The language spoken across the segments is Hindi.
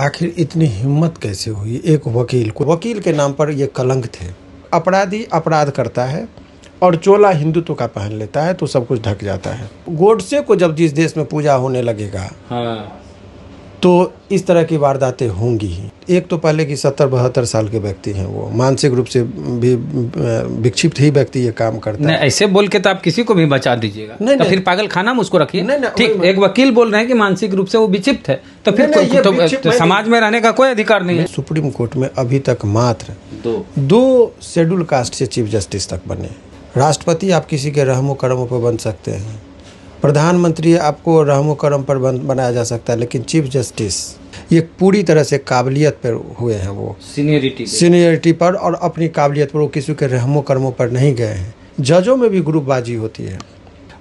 आखिर इतनी हिम्मत कैसे हुई एक वकील को, वकील के नाम पर ये कलंक थे। अपराधी अपराध करता है और चोला हिंदुत्व का पहन लेता है तो सब कुछ ढक जाता है। गोडसे को जब जिस देश में पूजा होने लगेगा तो इस तरह की वारदातें होंगी ही। एक तो पहले की 70-72 साल के व्यक्ति हैं, वो मानसिक रूप से भी विक्षिप्त ही व्यक्ति ये काम करता है। ऐसे बोल के तो आप किसी को भी बचा दीजिएगा, तो फिर पागल खाना में उसको रखिए। ठीक, एक वकील बोल रहे हैं कि मानसिक रूप से वो विक्षिप्त है, तो फिर तो समाज में रहने का कोई अधिकार नहीं है। सुप्रीम कोर्ट में अभी तक मात्र दो शेड्यूल कास्ट से चीफ जस्टिस तक बने। राष्ट्रपति आप किसी के रहमो करमों पर बन सकते हैं, प्रधानमंत्री आपको रहमो करम पर बनाया जा सकता है, लेकिन चीफ जस्टिस ये पूरी तरह से काबिलियत पर हुए हैं, वो सीनियरिटी पर और अपनी काबिलियत पर, वो किसी के रहमो करमों पर नहीं गए हैं। जजों में भी ग्रुपबाजी होती है।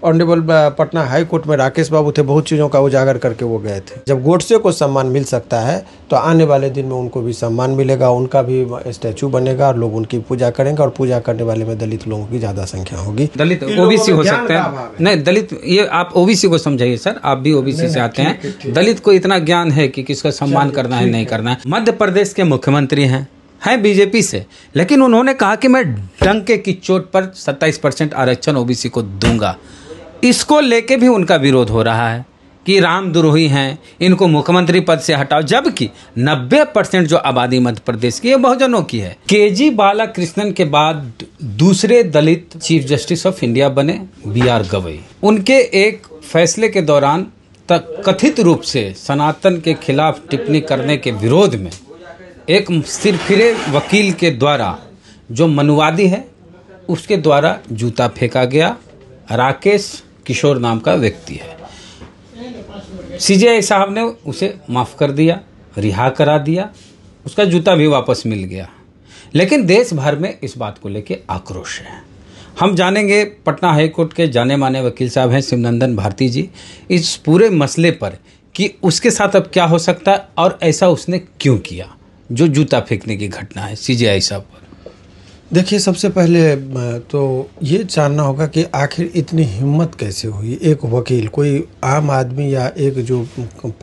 ऑनरेबल पटना हाई कोर्ट में राकेश बाबू थे, बहुत चीज़ों का उजागर करके वो गए थे। जब गोडसे को सम्मान मिल सकता है तो आने वाले दिन में उनको भी सम्मान मिलेगा, उनका भी स्टैचू बनेगा और लोग उनकी पूजा करेंगे, और पूजा करने वाले में दलित लोगों की ज़्यादा संख्या होगी। दलित ओबीसी हो सकते हैं, नहीं दलित, ये आप ओबीसी को समझाइए सर, आप भी ओबीसी से आते हैं। दलित को इतना ज्ञान है कि किसका सम्मान करना है नहीं करना है। मध्य प्रदेश के मुख्यमंत्री हैं बीजेपी से, लेकिन उन्होंने कहा कि मैं डंके की चोट पर 27% आरक्षण ओबीसी को दूंगा। इसको लेके भी उनका विरोध हो रहा है कि रामद्रोही हैं, इनको मुख्यमंत्री पद से हटाओ, जबकि 90% जो आबादी मध्य प्रदेश की है बहुजनों की है। केजी बालाकृष्णन के बाद दूसरे दलित चीफ जस्टिस ऑफ इंडिया बने BR गवई। उनके एक फैसले के दौरान कथित रूप से सनातन के खिलाफ टिप्पणी करने के विरोध में एक सिरफिरे वकील के द्वारा, जो मनुवादी है, उसके द्वारा जूता फेंका गया। राकेश किशोर नाम का व्यक्ति है। CJI साहब ने उसे माफ़ कर दिया, रिहा करा दिया, उसका जूता भी वापस मिल गया। लेकिन देश भर में इस बात को लेके आक्रोश है। हम जानेंगे पटना हाई कोर्ट के जाने माने वकील साहब हैं शिवनंदन भारती जी, इस पूरे मसले पर कि उसके साथ अब क्या हो सकता है और ऐसा उसने क्यों किया, जो जूता फेंकने की घटना है CJI साहब पर। देखिए, सबसे पहले तो ये जानना होगा कि आखिर इतनी हिम्मत कैसे हुई एक वकील, कोई आम आदमी या एक जो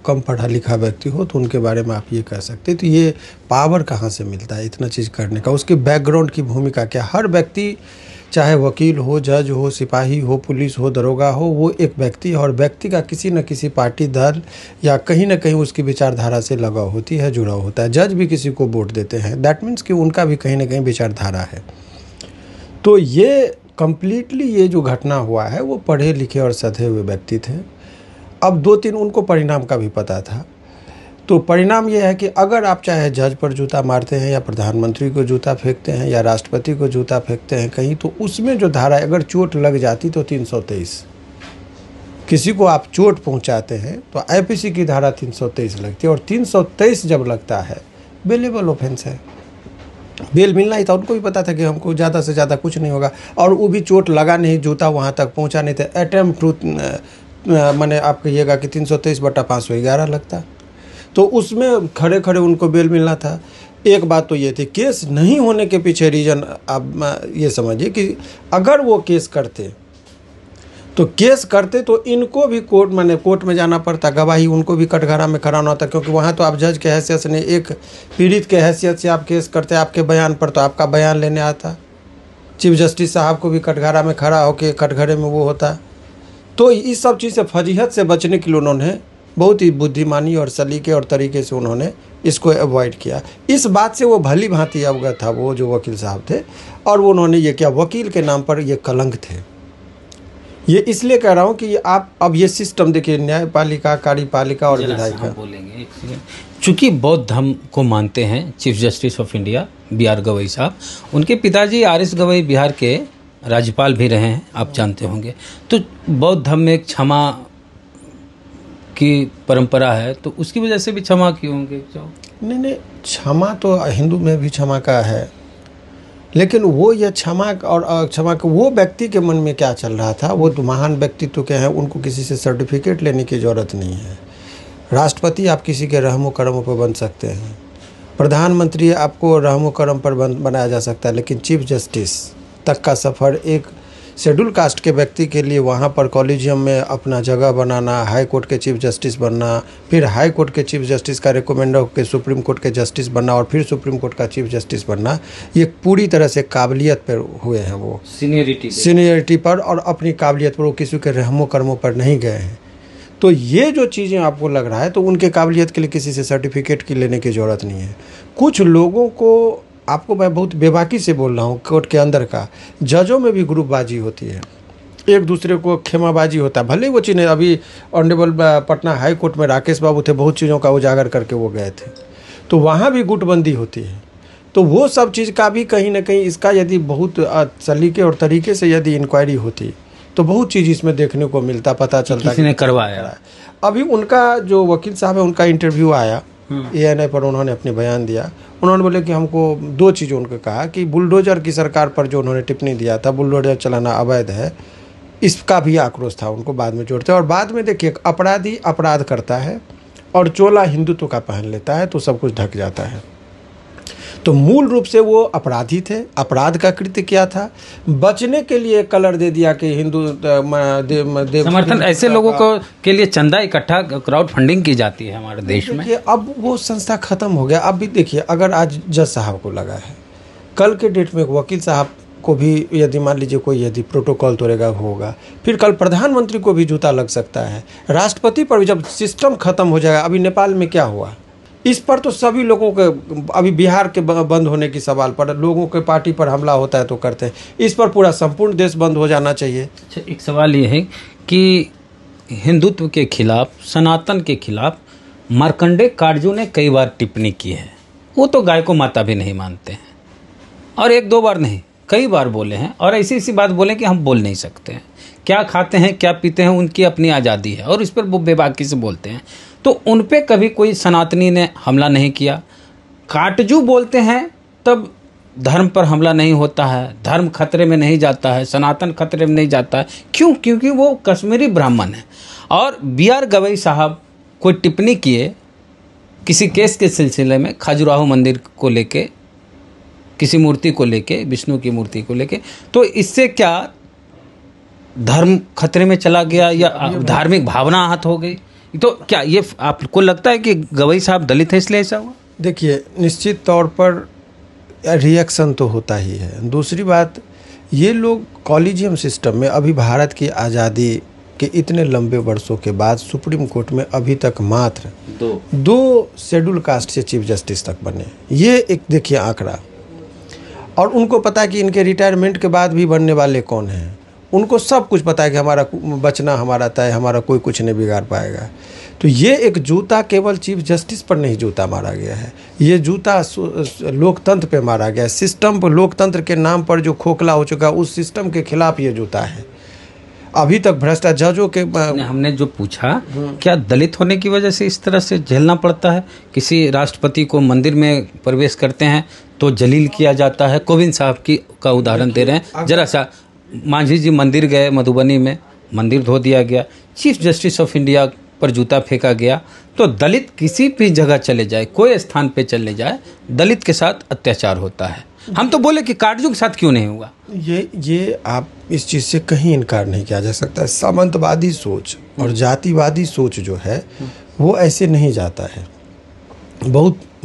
कम पढ़ा लिखा व्यक्ति हो तो उनके बारे में आप ये कह सकते हैं। तो ये पावर कहाँ से मिलता है इतना चीज़ करने का, उसके बैकग्राउंड की भूमिका क्या। हर व्यक्ति, चाहे वकील हो, जज हो, सिपाही हो, पुलिस हो, दरोगा हो, वो एक व्यक्ति है और व्यक्ति का किसी न किसी पार्टी दल या कहीं ना कहीं उसकी विचारधारा से लगाव होती है, जुड़ाव होता है। जज भी किसी को वोट देते हैं, दैट मीन्स कि उनका भी कहीं ना कहीं विचारधारा है। तो ये कम्प्लीटली ये जो घटना हुआ है वो पढ़े लिखे और सधे हुए व्यक्ति थे। अब 2-3 उनको परिणाम का भी पता था। तो परिणाम ये है कि अगर आप चाहे जज पर जूता मारते हैं या प्रधानमंत्री को जूता फेंकते हैं या राष्ट्रपति को जूता फेंकते हैं कहीं, तो उसमें जो धारा अगर चोट लग जाती तो 323, किसी को आप चोट पहुंचाते हैं तो IPC की धारा 323 लगती है, और 323 जब लगता है बेलेबल ऑफेंस है। बेल मिलना ही था, उनको भी पता था कि हमको ज़्यादा से ज़्यादा कुछ नहीं होगा, और वो भी चोट लगा नहीं, जूता वहाँ तक पहुँचा नहीं था। अटेम्प्ट टू मैंने आप कहिएगा कि 323/511 लगता, तो उसमें खड़े खड़े उनको बेल मिलना था। एक बात तो ये थी, केस नहीं होने के पीछे रीज़न आप ये समझिए कि अगर वो केस करते तो इनको भी कोर्ट में जाना पड़ता, गवाही उनको भी कटघरा में कराना होता, क्योंकि वहाँ तो आप जज के हैसियत से नहीं, एक पीड़ित के हैसियत से आप केस करते, आपके बयान पर तो आपका बयान लेने आता। चीफ जस्टिस साहब को भी कटघरा में खड़ा होकर कटघरे में वो होता। तो इस सब चीज़ से, फजीहत से बचने के लिए उन्होंने बहुत ही बुद्धिमानी और सलीके और तरीके से उन्होंने इसको अवॉइड किया। इस बात से वो भली भांति अवगत था, वो जो वकील साहब थे, और उन्होंने ये किया। वकील के नाम पर ये कलंक थे। ये इसलिए कह रहा हूँ कि आप अब ये सिस्टम देखिए, न्यायपालिका, कार्यपालिका और विधायिका बोलेंगे। चूँकि बौद्ध धर्म को मानते हैं chief justice of India BR Gavai साहब, उनके पिताजी RS गवई बिहार के राज्यपाल भी रहे हैं, आप जानते होंगे। तो बौद्ध धर्म में एक क्षमा की परंपरा है, तो उसकी वजह से भी क्षमा किए होंगे। नहीं, क्षमा तो हिंदू में भी क्षमा का है, लेकिन वो ये क्षमा और अक्षमा का वो व्यक्ति के मन में क्या चल रहा था, वो तो महान व्यक्तित्व के हैं, उनको किसी से सर्टिफिकेट लेने की ज़रूरत नहीं है। राष्ट्रपति आप किसी के रहमो करमों पर बन सकते हैं, प्रधानमंत्री आपको रहमो करम पर बनाया जा सकता है, लेकिन चीफ जस्टिस तक का सफ़र एक शेड्यूल कास्ट के व्यक्ति के लिए वहाँ पर कॉलेजियम में अपना जगह बनाना, हाई कोर्ट के चीफ जस्टिस बनना, फिर हाई कोर्ट के चीफ जस्टिस का रिकमेंडर होकर सुप्रीम कोर्ट के जस्टिस बनना और फिर सुप्रीम कोर्ट का चीफ जस्टिस बनना, ये पूरी तरह से काबिलियत पर हुए हैं। वो सीनियरिटी पर और अपनी काबिलियत पर, वो किसी के रहमो कर्मों पर नहीं गए हैं। तो ये जो चीज़ें आपको लग रहा है, तो उनके काबिलियत के लिए किसी से सर्टिफिकेट की लेने की ज़रूरत नहीं है। कुछ लोगों को, आपको मैं बहुत बेबाकी से बोल रहा हूँ, कोर्ट के अंदर का जजों में भी ग्रुपबाजी होती है, एक दूसरे को खेमाबाजी होता है। भले वो चीज़ें, अभी ऑनरेबल पटना हाई कोर्ट में राकेश बाबू थे, बहुत चीज़ों का उजागर करके वो गए थे, तो वहाँ भी गुटबंदी होती है। तो वो सब चीज़ का भी कहीं ना कहीं, इसका यदि बहुत सलीके और तरीके से यदि इंक्वायरी होती तो बहुत चीज़ इसमें देखने को मिलता, पता चलता किसी ने करवाया। अभी उनका जो वकील साहब है, उनका इंटरव्यू आया ANI पर, उन्होंने अपने बयान दिया। उन्होंने बोले कि हमको दो चीज़ें उनको कहा कि बुलडोजर की सरकार पर जो उन्होंने टिप्पणी दिया था, बुलडोजर चलाना अवैध है, इसका भी आक्रोश था, उनको बाद में जोड़ते। और बाद में देखिए, अपराधी अपराध करता है और चोला हिंदुत्व का पहन लेता है तो सब कुछ ढक जाता है। तो मूल रूप से वो अपराधी थे, अपराध का कृत्य क्या था, बचने के लिए कलर दे दिया कि हिंदू समर्थन, ऐसे लोगों को के लिए चंदा इकट्ठा, क्राउड फंडिंग की जाती है हमारे देश में। अब वो संस्था खत्म हो गया। अब भी देखिए, अगर आज जज साहब को लगा है, कल के डेट में वकील साहब को भी यदि मान लीजिए कोई यदि प्रोटोकॉल तोड़ेगा होगा, फिर कल प्रधानमंत्री को भी जूता लग सकता है, राष्ट्रपति पर भी, जब सिस्टम खत्म हो जाएगा। अभी नेपाल में क्या हुआ, इस पर तो सभी लोगों के, अभी बिहार के बंद होने की सवाल पर लोगों के पार्टी पर हमला होता है तो करते हैं, इस पर पूरा संपूर्ण देश बंद हो जाना चाहिए। अच्छा, एक सवाल ये है कि हिंदुत्व के खिलाफ, सनातन के खिलाफ मार्कंडे काटजू ने कई बार टिप्पणी की है। वो तो गाय को माता भी नहीं मानते हैं, और एक दो बार नहीं, कई बार बोले हैं, और ऐसी बात बोले कि हम बोल नहीं सकते हैं, क्या खाते हैं क्या पीते हैं उनकी अपनी आज़ादी है, और इस पर वो बेबाकी से बोलते हैं। तो उन पे कभी कोई सनातनी ने हमला नहीं किया। काटजू बोलते हैं तब धर्म पर हमला नहीं होता है, धर्म खतरे में नहीं जाता है, सनातन खतरे में नहीं जाता है। क्यों? क्योंकि वो कश्मीरी ब्राह्मण है। और BR गवई साहब कोई टिप्पणी किए किसी केस के सिलसिले में, खजुराहो मंदिर को लेके, किसी मूर्ति को लेके, विष्णु की मूर्ति को लेके, तो इससे क्या धर्म खतरे में चला गया या धार्मिक भावना आहत हो गई? तो क्या ये आपको लगता है कि गवई साहब दलित है इसलिए ऐसा हुआ? देखिए, निश्चित तौर पर रिएक्शन तो होता ही है। दूसरी बात, ये लोग कॉलेजियम सिस्टम में, अभी भारत की आज़ादी के इतने लंबे वर्षों के बाद सुप्रीम कोर्ट में अभी तक मात्र दो शेड्यूल कास्ट से चीफ जस्टिस तक बने। ये एक देखिए आंकड़ा, और उनको पता है कि इनके रिटायरमेंट के बाद भी बनने वाले कौन हैं। उनको सब कुछ पता है कि हमारा बचना हमारा तय, हमारा कोई कुछ नहीं बिगाड़ पाएगा। तो ये एक जूता केवल चीफ जस्टिस पर नहीं जूता मारा गया है, ये जूता लोकतंत्र पे मारा गया है। सिस्टम पर, लोकतंत्र के नाम पर जो खोखला हो चुका है, उस सिस्टम के खिलाफ ये जूता है। अभी तक भ्रष्टाचार जजों के, हमने जो पूछा, क्या दलित होने की वजह से इस तरह से झेलना पड़ता है? किसी राष्ट्रपति को मंदिर में प्रवेश करते हैं तो जलील किया जाता है। कोविंद साहब का उदाहरण दे रहे हैं, जरा सा। मांझी जी मंदिर गए मधुबनी में, मंदिर धो दिया गया, चीफ जस्टिस ऑफ इंडिया पर जूता फेंका गया। तो दलित किसी भी जगह चले जाए, कोई स्थान पे चले जाए, दलित के साथ अत्याचार होता है। हम तो बोले कि काटजू के साथ क्यों नहीं हुआ? ये आप इस चीज़ से कहीं इनकार नहीं किया जा सकता। सामंतवादी सोच और जातिवादी सोच जो है वो ऐसे नहीं जाता है।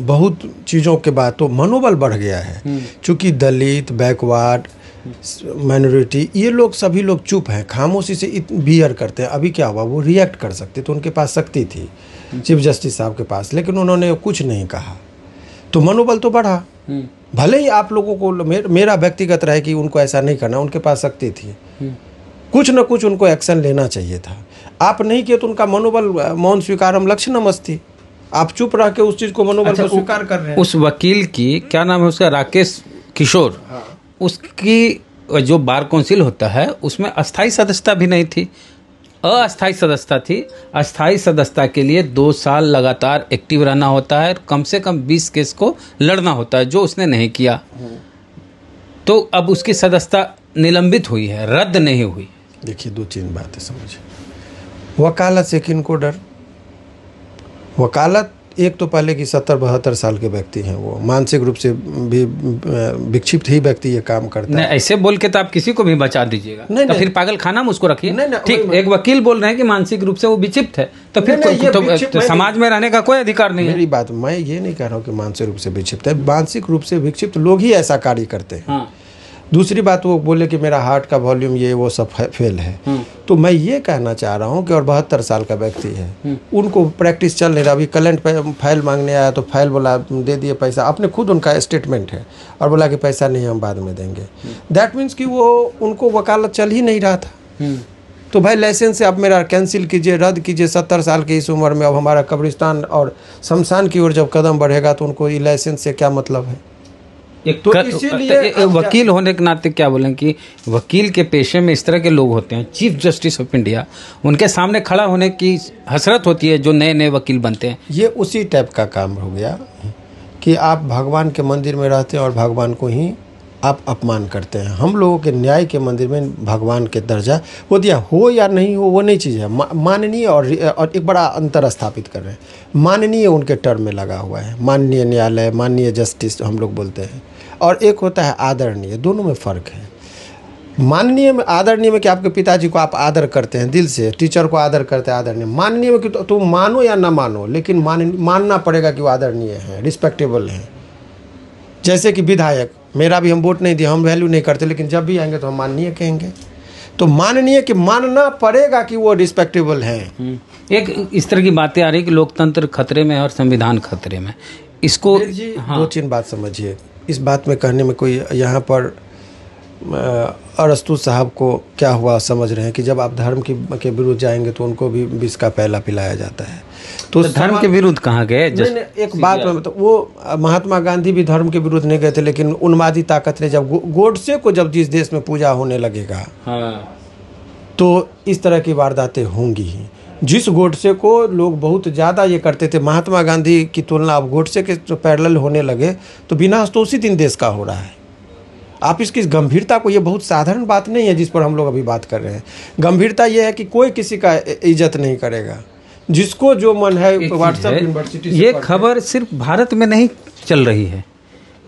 बहुत चीज़ों के बाद तो मनोबल बढ़ गया है, चूँकि दलित, बैकवर्ड, माइनॉरिटी, ये लोग सभी लोग चुप हैं, खामोशी से बियर करते हैं। अभी क्या हुआ, वो रिएक्ट कर सकते, तो उनके पास शक्ति थी चीफ जस्टिस साहब के पास, लेकिन उन्होंने कुछ नहीं कहा, तो मनोबल तो बढ़ा। भले ही आप लोगों को, मेरा व्यक्तिगत रहे कि उनको ऐसा नहीं करना, उनके पास शक्ति थी, कुछ न कुछ उनको एक्शन लेना चाहिए था। आप नहीं किए तो उनका मनोबल, मौन स्वीकारम लक्षणम अस्ति, आप चुप रह के उस चीज़ को, मनोबल को स्वीकार कर रहे हैं। उस वकील की क्या नाम है उसका, राकेश किशोर, उसकी जो बार काउंसिल होता है उसमें अस्थाई सदस्यता भी नहीं थी, अस्थाई सदस्यता थी। अस्थाई सदस्यता के लिए 2 साल लगातार एक्टिव रहना होता है, कम से कम 20 केस को लड़ना होता है, जो उसने नहीं किया। तो अब उसकी सदस्यता निलंबित हुई है, रद्द नहीं हुई। देखिए, 2-3 बातें समझिए। वकालत से किनको डर? वकालत एक तो पहले की 70-72 साल के व्यक्ति हैं, वो मानसिक रूप से भी विक्षिप्त ही व्यक्ति ये काम करता है। ऐसे बोल के तो आप किसी को भी बचा दीजिएगा, नहीं, तो फिर पागल खाना में उसको रखिए। ठीक, एक वकील बोल रहे हैं कि मानसिक रूप से वो विक्षिप्त है, तो फिर तो समाज में रहने का कोई अधिकार नहीं है। मेरी बात, मैं ये नहीं कह रहा हूँ कि मानसिक रूप से विक्षिप्त है, मानसिक रूप से विक्षिप्त लोग ही ऐसा कार्य करते हैं। हाँ। दूसरी बात, वो बोले कि मेरा हार्ट का वॉल्यूम ये वो सब फेल है, तो मैं ये कहना चाह रहा हूँ कि और 72 साल का व्यक्ति है, उनको प्रैक्टिस चल नहीं रहा, अभी करंट फाइल मांगने आया तो फाइल बोला दे दिए पैसा, अपने खुद उनका स्टेटमेंट है और बोला कि पैसा नहीं हम बाद में देंगे। दैट मीन्स कि वो उनको वकालत चल ही नहीं रहा था। तो भाई लाइसेंस से आप मेरा कैंसिल कीजिए, रद्द कीजिए। 70 साल की इस उम्र में अब हमारा कब्रिस्तान और शमशान की ओर जब कदम बढ़ेगा तो उनको ये लाइसेंस से क्या मतलब है? तो इसीलिए वकील होने के नाते क्या बोलें कि वकील के पेशे में इस तरह के लोग होते हैं, चीफ जस्टिस ऑफ इंडिया, उनके सामने खड़ा होने की हसरत होती है जो नए नए वकील बनते हैं। ये उसी टाइप का काम हो गया कि आप भगवान के मंदिर में रहते हैं और भगवान को ही आप अपमान करते हैं। हम लोगों के न्याय के मंदिर में भगवान के दर्जा वो दिया हो या नहीं हो, वो नहीं चीज़ है। माननीय और एक बड़ा अंतर स्थापित कर रहे हैं। माननीय उनके टर्म में लगा हुआ है, माननीय न्यायालय, माननीय जस्टिस हम लोग बोलते हैं, और एक होता है आदरणीय। दोनों में फ़र्क है। माननीय में, आदरणीय में कि आपके पिताजी को आप आदर करते हैं दिल से, टीचर को आदर करते हैं, आदरणीय। माननीय में कि तुम मानो या ना मानो, लेकिन मानना पड़ेगा कि वो आदरणीय है, रिस्पेक्टेबल है। जैसे कि विधायक, मेरा भी हम वोट नहीं दिया, हम वैल्यू नहीं करते, लेकिन जब भी आएंगे तो हम माननीय कहेंगे। तो माननीय कि मानना पड़ेगा कि वो रिस्पेक्टेबल हैं। एक इस तरह की बातें आ रही कि लोकतंत्र खतरे में और संविधान खतरे में, इसको हाँ। 2-3 बात समझिए। इस बात में कहने में कोई यहाँ पर अरस्तु साहब को क्या हुआ समझ रहे हैं कि जब आप धर्म के विरुद्ध जाएंगे तो उनको भी विष का प्याला पिलाया जाता है। तो धर्म के विरुद्ध कहाँ गए? एक बात में तो वो महात्मा गांधी भी धर्म के विरुद्ध नहीं गए थे, लेकिन उन्मादी ताकत ने जब गोडसे को जब जिस देश में पूजा होने लगेगा, हाँ, तो इस तरह की वारदातें होंगी ही। जिस गोडसे को लोग बहुत ज़्यादा ये करते थे, महात्मा गांधी की तुलना अब गोडसे के जो पैरेलल होने लगे तो बिना तो उसी दिन देश का हो रहा है। आप इसकी गंभीरता को, ये बहुत साधारण बात नहीं है जिस पर हम लोग अभी बात कर रहे हैं। गंभीरता ये है कि कोई किसी का इज्जत नहीं करेगा, जिसको जो मन है। व्हाट्सएप यूनिवर्सिटी ये खबर सिर्फ भारत में नहीं चल रही है,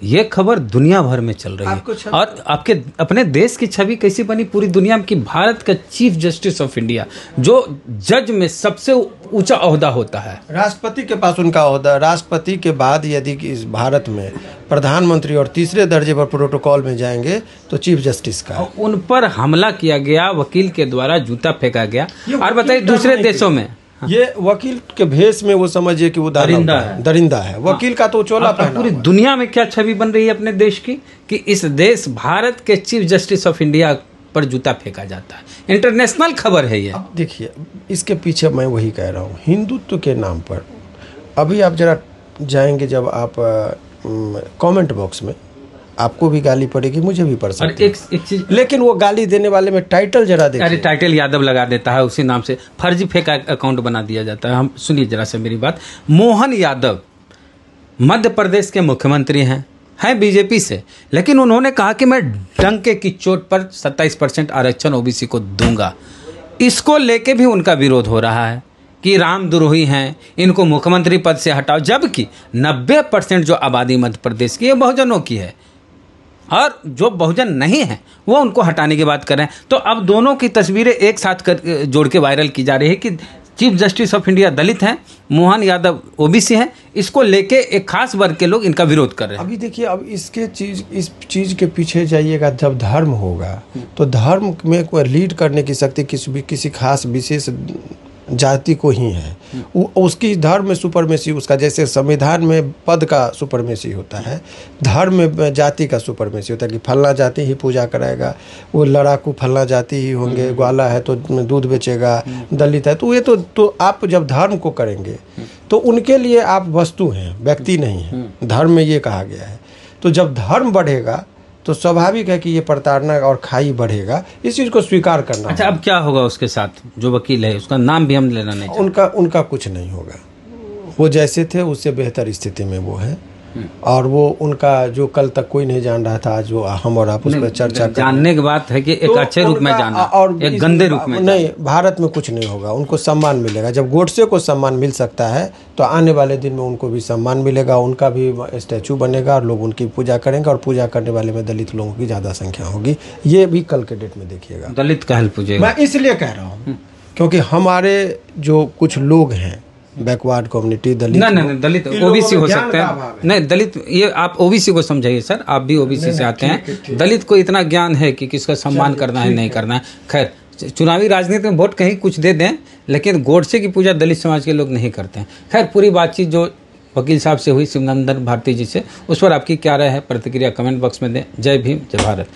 ये खबर दुनिया भर में चल रही है। और आपके अपने देश की छवि कैसी बनी पूरी दुनिया में कि भारत का चीफ जस्टिस ऑफ इंडिया, जो जज में सबसे ऊंचा ओहदा होता है, राष्ट्रपति के पास उनका ओहदा। राष्ट्रपति के बाद यदि इस भारत में प्रधानमंत्री और तीसरे दर्जे पर प्रोटोकॉल में जाएंगे तो चीफ जस्टिस का। उन पर हमला किया गया, वकील के द्वारा जूता फेंका गया। और बताइए दूसरे देशों में ये वकील के भेष में वो समझिए कि वो दरिंदा है। वकील का तो चोला पहना। पूरी दुनिया में क्या छवि बन रही है अपने देश की कि इस देश भारत के चीफ जस्टिस ऑफ इंडिया पर जूता फेंका जाता है। इंटरनेशनल खबर है ये। अब देखिए, इसके पीछे मैं वही कह रहा हूँ, हिंदुत्व के नाम पर। अभी आप जरा जाएंगे, जब आप कमेंट बॉक्स में आपको भी गाली पड़ेगी, मुझे भी पड़ सकती है। एक चीज, लेकिन वो गाली देने वाले में टाइटल जरा देखिए। अरे टाइटल यादव लगा देता है, उसी नाम से फर्जी फेक अकाउंट बना दिया जाता है। हम सुनिए जरा से मेरी बात। मोहन यादव मध्य प्रदेश के मुख्यमंत्री हैं बीजेपी से, लेकिन उन्होंने कहा कि मैं डंके की चोट पर 27% आरक्षण ओबीसी को दूंगा। इसको लेके भी उनका विरोध हो रहा है कि रामद्रोही हैं, इनको मुख्यमंत्री पद से हटाओ, जबकि 90% जो आबादी मध्य प्रदेश की है बहुजनों की है, और जो बहुजन नहीं है वो उनको हटाने की बात कर रहे हैं। तो अब दोनों की तस्वीरें एक साथ जोड़ के वायरल की जा रही है कि चीफ जस्टिस ऑफ इंडिया दलित हैं, मोहन यादव ओबीसी हैं। इसको लेके एक खास वर्ग के लोग इनका विरोध कर रहे हैं। अभी देखिए, अब इस चीज के पीछे जाइएगा। जब धर्म होगा तो धर्म में कोई लीड करने की शक्ति किसी खास विशेष जाति को ही है। उसकी धर्म में सुपरमेसी, उसका जैसे संविधान में पद का सुपरमेसी होता है, धर्म में जाति का सुपरमेसी होता है कि फलना जाति ही पूजा कराएगा, वो लड़ाकू फलना जाति ही होंगे, ग्वाला है तो दूध बेचेगा, दलित है तो ये तो आप जब धर्म को करेंगे तो उनके लिए आप वस्तु हैं, व्यक्ति नहीं है। धर्म में ये कहा गया है। तो जब धर्म बढ़ेगा तो स्वाभाविक है कि ये प्रताड़ना और खाई बढ़ेगा। इस चीज़ को स्वीकार करना। अच्छा, अब क्या होगा उसके साथ? जो वकील है उसका नाम भी हम लेना नहीं चाहते। उनका कुछ नहीं होगा। वो जैसे थे उससे बेहतर स्थिति में वो है। और वो उनका जो कल तक कोई नहीं जान रहा था, जो हम और आप उस पर चर्चा जानने की बात है कि एक अच्छे रूप में जाना और एक गंदे रूप में नहीं। भारत में कुछ नहीं होगा, उनको सम्मान मिलेगा। जब गोडसे को सम्मान मिल सकता है तो आने वाले दिन में उनको भी सम्मान मिलेगा, उनका भी स्टैचू बनेगा और लोग उनकी पूजा करेंगे, और पूजा करने वाले में दलित लोगों की ज़्यादा संख्या होगी। ये भी कल के डेट में देखिएगा। दलित कहल पूजेगा। मैं इसलिए कह रहा हूँ क्योंकि हमारे जो कुछ लोग हैं बैकवर्ड कम्युनिटी, दलित नहीं दलित ओबीसी हो सकते हैं। नहीं दलित, ये आप ओबीसी को समझाइए सर, आप भी ओबीसी से आते हैं। दलित को इतना ज्ञान है कि किसका सम्मान करना है नहीं करना है। खैर, चुनावी राजनीति में वोट कहीं कुछ दे दें, लेकिन गोडसे की पूजा दलित समाज के लोग नहीं करते हैं। खैर, पूरी बातचीत जो वकील साहब से हुई शिवनंदन भारती जी से, उस पर आपकी क्या राय है, प्रतिक्रिया कमेंट बॉक्स में दें। जय भीम, जय भारत।